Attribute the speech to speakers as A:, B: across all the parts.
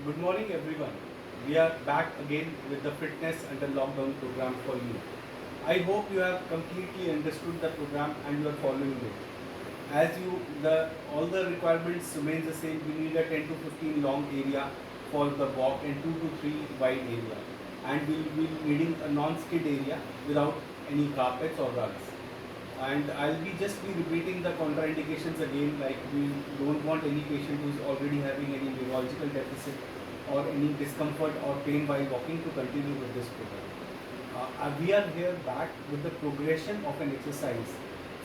A: Good morning, everyone. We are back again with the fitness and the lockdown program for you. I hope you have completely understood the program and you are following it. As you, the all the requirements remain the same. We need a 10 to 15 long area for the walk and 2 to 3 wide area, and we will be needing a non-skid area without any carpets or rugs. And I'll be just be repeating the contraindications again, like we don't want any patient who is already having any neurological deficit or any discomfort or pain while walking to continue with this program. We are here back with the progression of an exercise.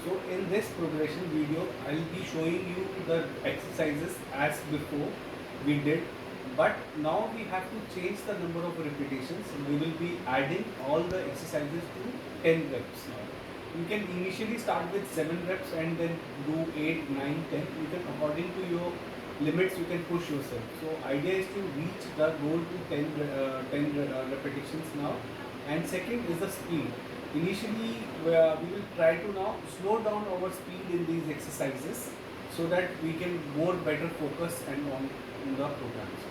A: So in this progression video, I'll be showing you the exercises as before we did, but now we have to change the number of repetitions. We will be adding all the exercises to 10 reps now. You can initially start with 7 reps and then do 8, 9, 10. You can, according to your limits, you can push yourself. So idea is to reach the goal to 10 repetitions now. And second is the speed. Initially, we will try to now slow down our speed in these exercises so that we can more better focus and on in the programs.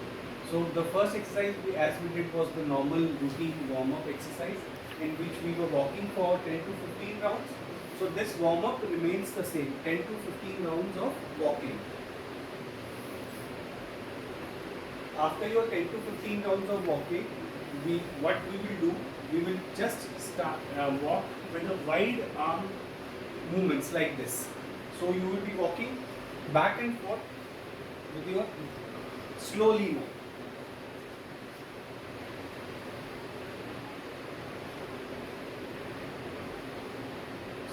A: So the first exercise as we did was the normal routine warm-up exercise, in which we were walking for 10 to 15 rounds. So this warm-up remains the same, 10 to 15 rounds of walking. After your 10 to 15 rounds of walking, what we will do, we will just start walk with a wide arm movements like this. So you will be walking back and forth with your slowly now.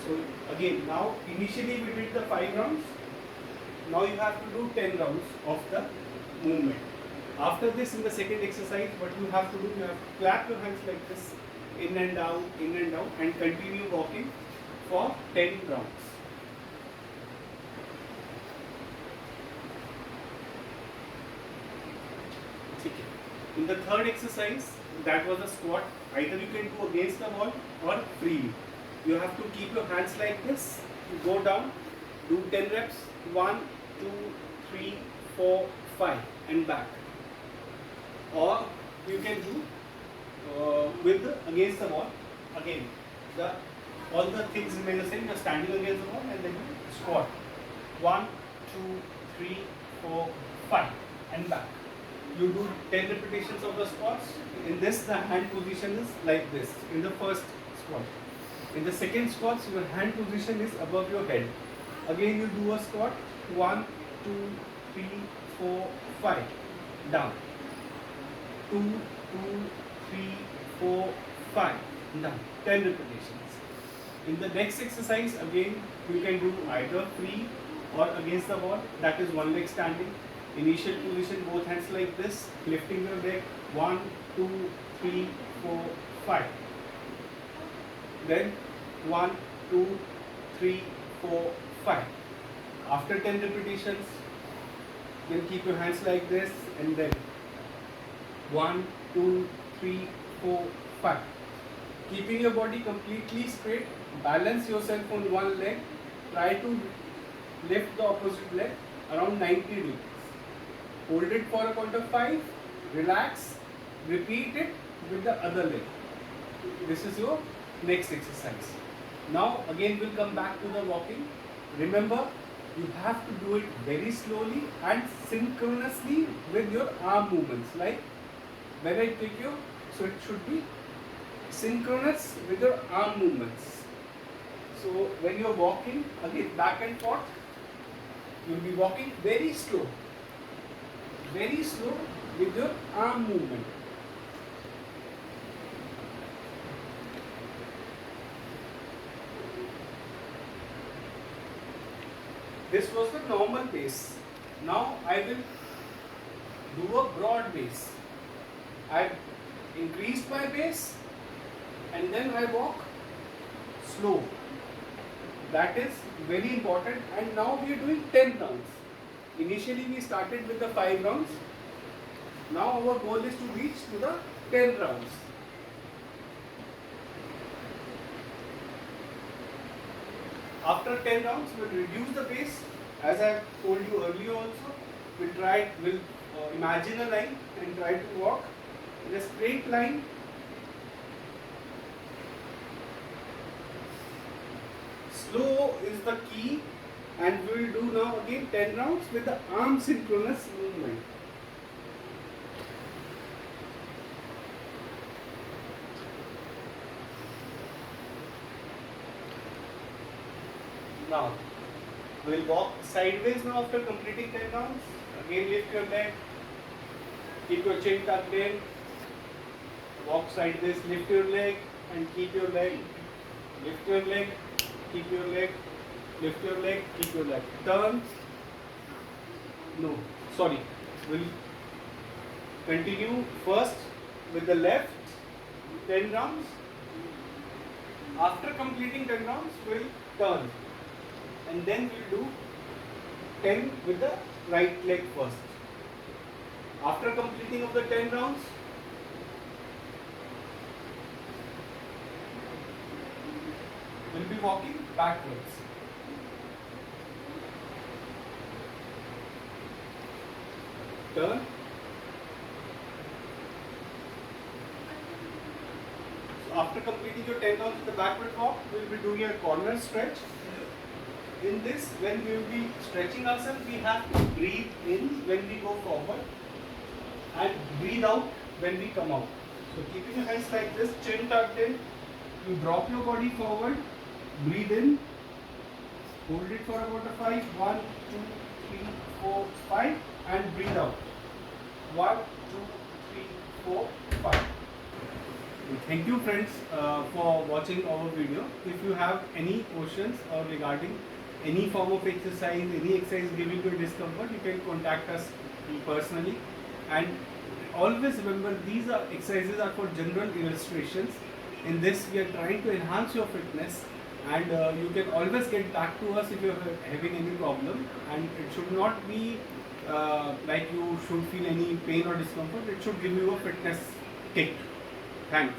A: So again, now initially we did the 5 rounds. Now you have to do 10 rounds of the movement. After this, in the second exercise, what you have to do, you have to clap your hands like this, in and out, and continue walking for 10 rounds. In the third exercise, that was a squat. Either you can do against the wall or freely. You have to keep your hands like this. You go down, do 10 reps, 1, 2, 3, 4, 5, and back. Or you can do with against the wall. Again, all the things remain the same. You're standing against the wall and then you squat. 1, 2, 3, 4, 5, and back. You do 10 repetitions of the squats. In this, the hand position is like this in the first squat. In the second squats, your hand position is above your head. Again, you do a squat. 1, 2, 3, 4, 5. Down. 2, 2, 3, 4, 5. Down. 10 repetitions. In the next exercise, again, you can do either free or against the wall. That is one leg standing. Initial position, both hands like this, lifting your leg. 1, 2, 3, 4, 5. Then 1, 2, 3, 4, 5. After 10 repetitions, then keep your hands like this and then 1, 2, 3, 4, 5. Keeping your body completely straight, balance yourself on one leg. Try to lift the opposite leg around 90 degrees. Hold it for a count of 5. Relax. Repeat it with the other leg. This is your next exercise. Now again we'll come back to the walking. Remember, you have to do it very slowly and synchronously with your arm movements. Like when I take you, so it should be synchronous with your arm movements. So when you're walking, again back and forth, you'll be walking very slow with your arm movement. This was the normal pace. Now I will do a broad pace. I've increased my pace and then I walk slow. That is very important. And now we are doing 10 rounds. Initially we started with the 5 rounds. Now our goal is to reach to the 10 rounds. After 10 rounds, we'll reduce the pace. As I told you earlier also, we'll imagine a line and try to walk in a straight line. Slow is the key, and we will do now again 10 rounds with the arm synchronous movement. Now, we will walk sideways now after completing 10 rounds. Again lift your leg, keep your chin tucked in, walk sideways, lift your leg and keep your leg, lift your leg, keep your leg, lift your leg, keep your leg. Turn, no, sorry, we'll continue first with the left, 10 rounds. After completing 10 rounds, we'll turn. And then we'll do 10 with the right leg first. After completing of the 10 rounds, we'll be walking backwards. Turn. So after completing your 10 rounds with the backward walk, we'll be doing a corner stretch. In this, when we will be stretching ourselves, we have to breathe in when we go forward and breathe out when we come out. So keeping your hands like this, chin tucked in, you drop your body forward, breathe in, hold it for about a 5, 1, 2, 3, 4, 5 and breathe out. 1, 2, 3, 4, 5. Thank you friends for watching our video. If you have any questions or regarding any form of exercise, any exercise giving you discomfort, you can contact us personally. And always remember, these are exercises are for general illustrations. In this we are trying to enhance your fitness, and you can always get back to us if you are having any problem. And it should not be like you should feel any pain or discomfort. It should give you a fitness kick. Thanks.